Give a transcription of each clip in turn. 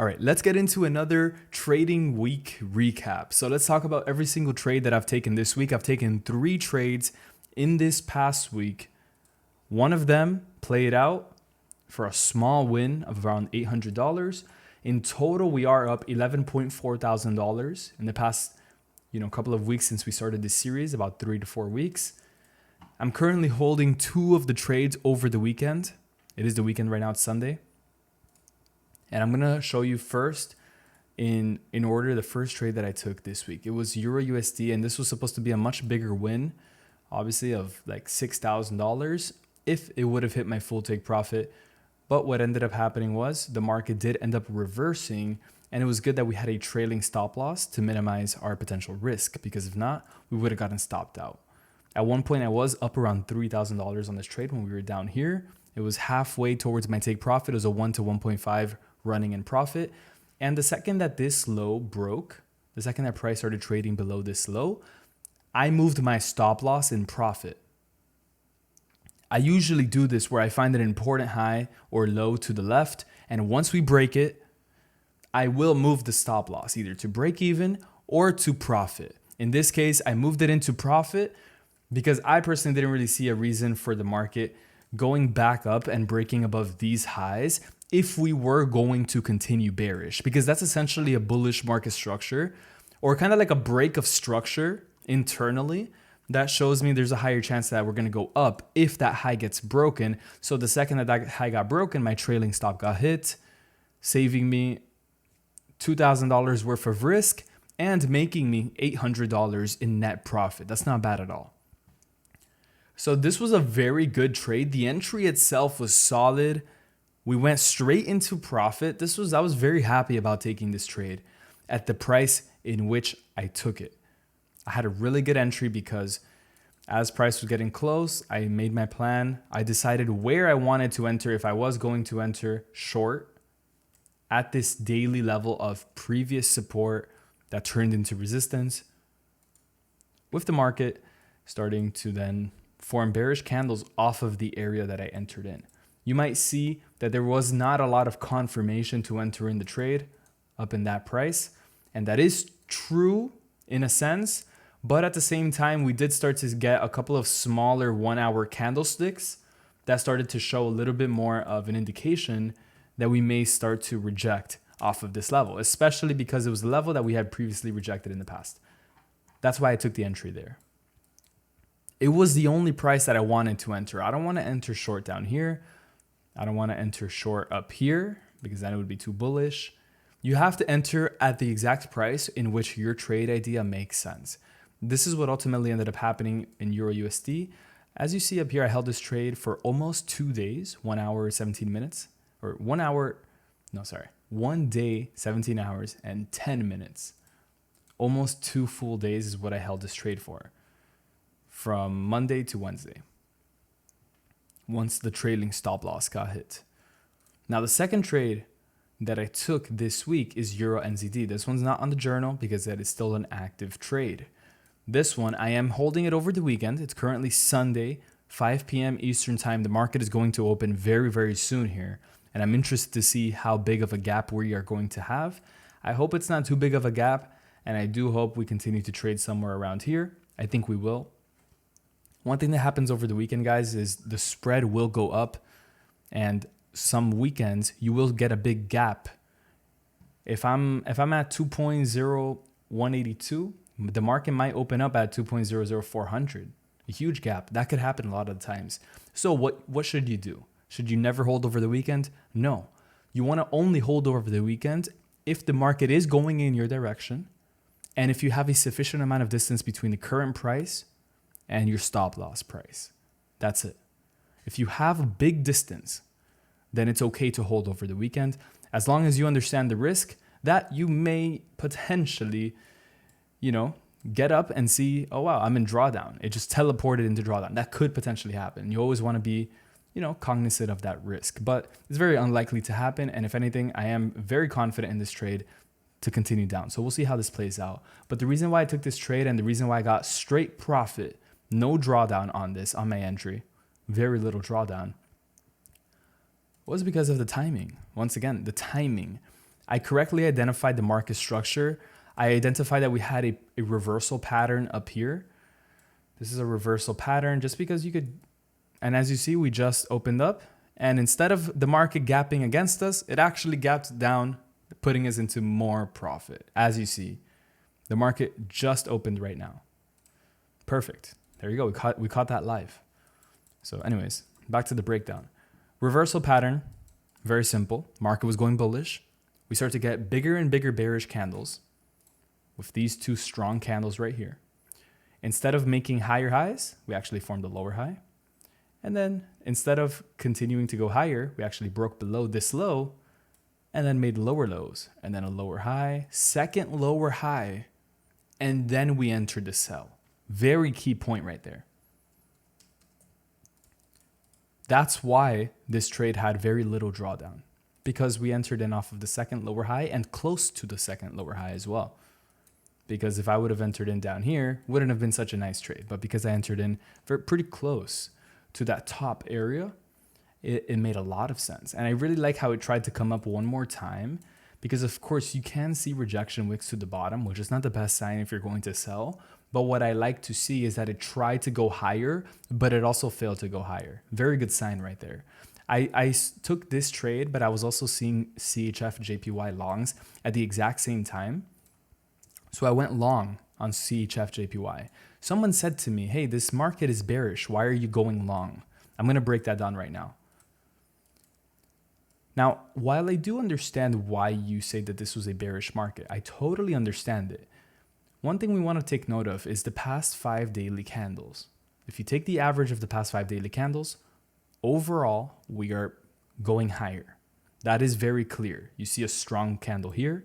All right, let's get into another trading week recap. So let's talk about every single trade that I've taken this week. I've taken 3 trades in this past week. One of them played out for a small win of around $800. In total, we are up $11.4 thousand in the past, couple of weeks since we started this series, about 3 to 4 weeks. I'm currently holding 2 of the trades over the weekend. It is the weekend right now, it's Sunday. And I'm going to show you first in order the first trade that I took this week. It was Euro USD, and this was supposed to be a much bigger win, obviously of like $6,000 if it would have hit my full take profit. But what ended up happening was the market did end up reversing, and it was good that we had a trailing stop loss to minimize our potential risk, because if not, we would have gotten stopped out. At one point, I was up around $3,000 on this trade when we were down here. It was halfway towards my take profit. It was a 1 to 1.5 running in profit. And the second that this low broke, the second that price started trading below this low, I moved my stop loss in profit. I usually do this where I find an important high or low to the left, and once we break it, I will move the stop loss either to break even or to profit. In this case, I moved it into profit because I personally didn't really see a reason for the market going back up and breaking above these highs if we were going to continue bearish, because that's essentially a bullish market structure, or kind of like a break of structure internally that shows me there's a higher chance that we're going to go up if that high gets broken. So the second that high got broken, my trailing stop got hit, saving me $2,000 worth of risk and making me $800 in net profit. That's not bad at all. So this was a very good trade. The entry itself was solid. We went straight into profit. I was very happy about taking this trade at the price in which I took it. I had a really good entry because as price was getting close, I made my plan. I decided where I wanted to enter if I was going to enter short at this daily level of previous support that turned into resistance, with the market starting to then form bearish candles off of the area that I entered in. You might see that there was not a lot of confirmation to enter in the trade up in that price. And that is true in a sense. But at the same time, we did start to get a couple of smaller 1-hour candlesticks that started to show a little bit more of an indication that we may start to reject off of this level, especially because it was the level that we had previously rejected in the past. That's why I took the entry there. It was the only price that I wanted to enter. I don't want to enter short down here. I don't want to enter short up here because then it would be too bullish. You have to enter at the exact price in which your trade idea makes sense. This is what ultimately ended up happening in Euro USD. As you see up here, I held this trade for almost 2 days, 1 hour, 17 minutes, or 1 day, 17 hours and 10 minutes. Almost 2 full days is what I held this trade for, from Monday to Wednesday, once the trailing stop loss got hit. Now, the second trade that I took this week is Euro NZD. This one's not on the journal because that is still an active trade. This one, I am holding it over the weekend. It's currently Sunday, 5 p.m. Eastern time. The market is going to open very, very soon here. And I'm interested to see how big of a gap we are going to have. I hope it's not too big of a gap. And I do hope we continue to trade somewhere around here. I think we will. One thing that happens over the weekend, guys, is the spread will go up. And some weekends, you will get a big gap. If I'm at 2.0182, the market might open up at 2.00400. A huge gap. That could happen a lot of times. So what should you do? Should you never hold over the weekend? No. You want to only hold over the weekend if the market is going in your direction and if you have a sufficient amount of distance between the current price and your stop loss price. That's it. If you have a big distance, then it's okay to hold over the weekend as long as you understand the risk that you may potentially get up and see, oh, wow, I'm in drawdown. It just teleported into drawdown. That could potentially happen. You always want to be, cognizant of that risk, but it's very unlikely to happen. And if anything, I am very confident in this trade to continue down. So we'll see how this plays out. But the reason why I took this trade and the reason why I got straight profit, no drawdown on my entry, very little drawdown, was because of the timing. Once again, the timing. I correctly identified the market structure. I identified that we had a reversal pattern up here. This is a reversal pattern just because you could, and as you see, we just opened up, and instead of the market gapping against us, it actually gapped down, putting us into more profit. As you see, the market just opened right now. Perfect. There you go. We caught that live. So anyways, back to the breakdown. Reversal pattern, very simple. Market was going bullish. We start to get bigger and bigger bearish candles with these two strong candles right here. Instead of making higher highs, we actually formed a lower high. And then instead of continuing to go higher, we actually broke below this low and then made lower lows and then a lower high, second lower high, and then we entered the sell. Very key point right there. That's why this trade had very little drawdown, because we entered in off of the second lower high and close to the second lower high as well. Because if I would have entered in down here, wouldn't have been such a nice trade. But because I entered in pretty close to that top area, it made a lot of sense. And I really like how it tried to come up one more time, because of course you can see rejection wicks to the bottom, which is not the best sign if you're going to sell. But what I like to see is that it tried to go higher, but it also failed to go higher. Very good sign right there. I took this trade, but I was also seeing CHF JPY longs at the exact same time. So I went long on CHF JPY. Someone said to me, hey, this market is bearish. Why are you going long? I'm going to break that down right now. Now, while I do understand why you say that this was a bearish market, I totally understand it. One thing we want to take note of is the past 5 daily candles. If you take the average of the past 5 daily candles, overall, we are going higher. That is very clear. You see a strong candle here,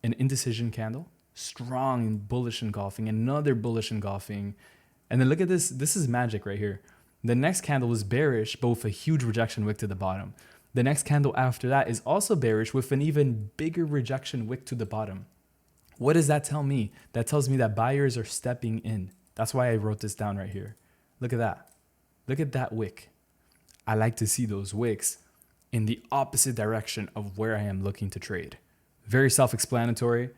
an indecision candle, strong bullish engulfing, another bullish engulfing. And then look at this. This is magic right here. The next candle was bearish, but with a huge rejection wick to the bottom. The next candle after that is also bearish with an even bigger rejection wick to the bottom. What does that tell me? That tells me that buyers are stepping in. That's why I wrote this down right here. Look at that. Look at that wick. I like to see those wicks in the opposite direction of where I am looking to trade. Very self-explanatory,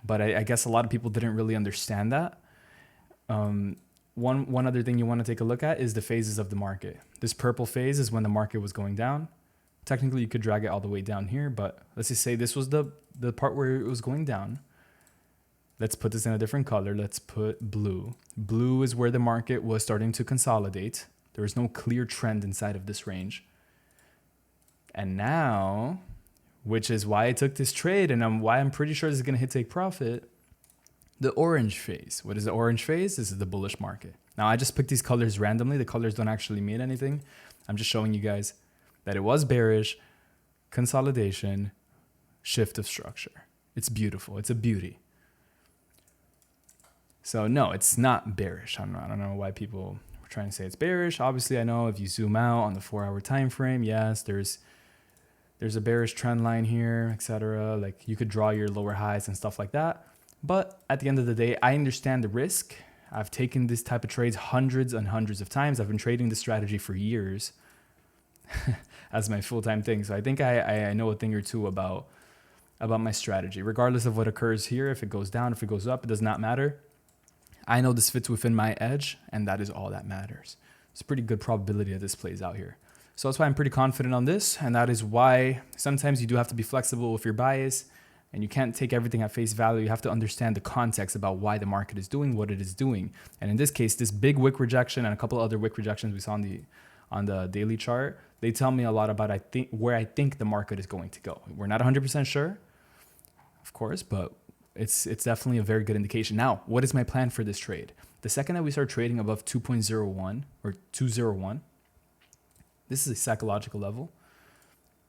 but I guess a lot of people didn't really understand that. One other thing you want to take a look at is the phases of the market. This purple phase is when the market was going down. Technically, you could drag it all the way down here, but let's just say this was the part where it was going down. Let's put this in a different color. Let's put blue. Blue is where the market was starting to consolidate. There was no clear trend inside of this range. And now, which is why I took this trade and why I'm pretty sure this is going to hit take profit, the orange phase. What is the orange phase? This is the bullish market. Now, I just picked these colors randomly. The colors don't actually mean anything. I'm just showing you guys that it was bearish, consolidation, shift of structure. It's beautiful. It's a beauty. So no, it's not bearish. I don't know why people were trying to say it's bearish. Obviously, I know if you zoom out on the 4-hour time frame, yes, there's a bearish trend line here, etc. Like you could draw your lower highs and stuff like that. But at the end of the day, I understand the risk. I've taken this type of trades hundreds and hundreds of times. I've been trading this strategy for years as my full-time thing. So I think I know a thing or two about my strategy, regardless of what occurs here. If it goes down, if it goes up, it does not matter. I know this fits within my edge, and that is all that matters. It's a pretty good probability that this plays out here. So that's why I'm pretty confident on this, and that is why sometimes you do have to be flexible with your bias, and you can't take everything at face value. You have to understand the context about why the market is doing what it is doing. And in this case, this big wick rejection and a couple other wick rejections we saw on the daily chart, they tell me a lot about where I think the market is going to go. We're not 100% sure, of course, but it's definitely a very good indication. Now, what is my plan for this trade? The second that we start trading above 2.01 or 201, this is a psychological level.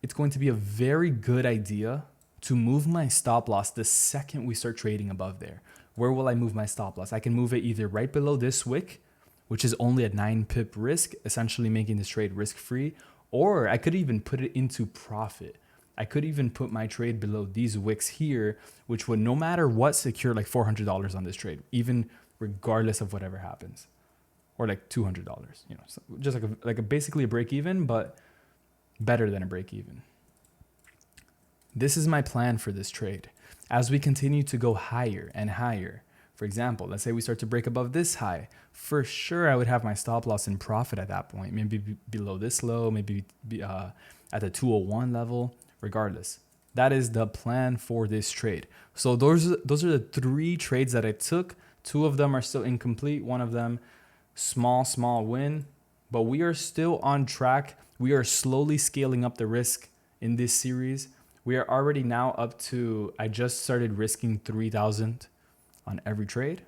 It's going to be a very good idea to move my stop loss the second we start trading above there. Where will I move my stop loss? I can move it either right below this wick, which is only a 9 pip risk, essentially making this trade risk-free, or I could even put it into profit. I could even put my trade below these wicks here, which would no matter what secure like $400 on this trade, even regardless of whatever happens, or like $200, so just basically a break even, but better than a break even. This is my plan for this trade. As we continue to go higher and higher, for example, let's say we start to break above this high, for sure I would have my stop loss in profit at that point, maybe below this low, maybe at the 201 level, regardless. That is the plan for this trade. So those are the 3 trades that I took. 2 of them are still incomplete. One of them, small win, but we are still on track. We are slowly scaling up the risk in this series. We are already now up to, I just started risking 3,000 on every trade.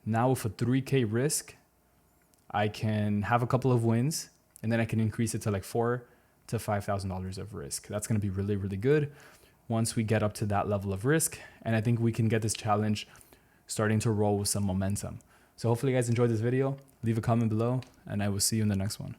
Now with a 3K risk, I can have a couple of wins and then I can increase it to like $4,000 to $5,000 of risk. That's going to be really, really good once we get up to that level of risk. And I think we can get this challenge starting to roll with some momentum. So hopefully you guys enjoyed this video. Leave a comment below and I will see you in the next one.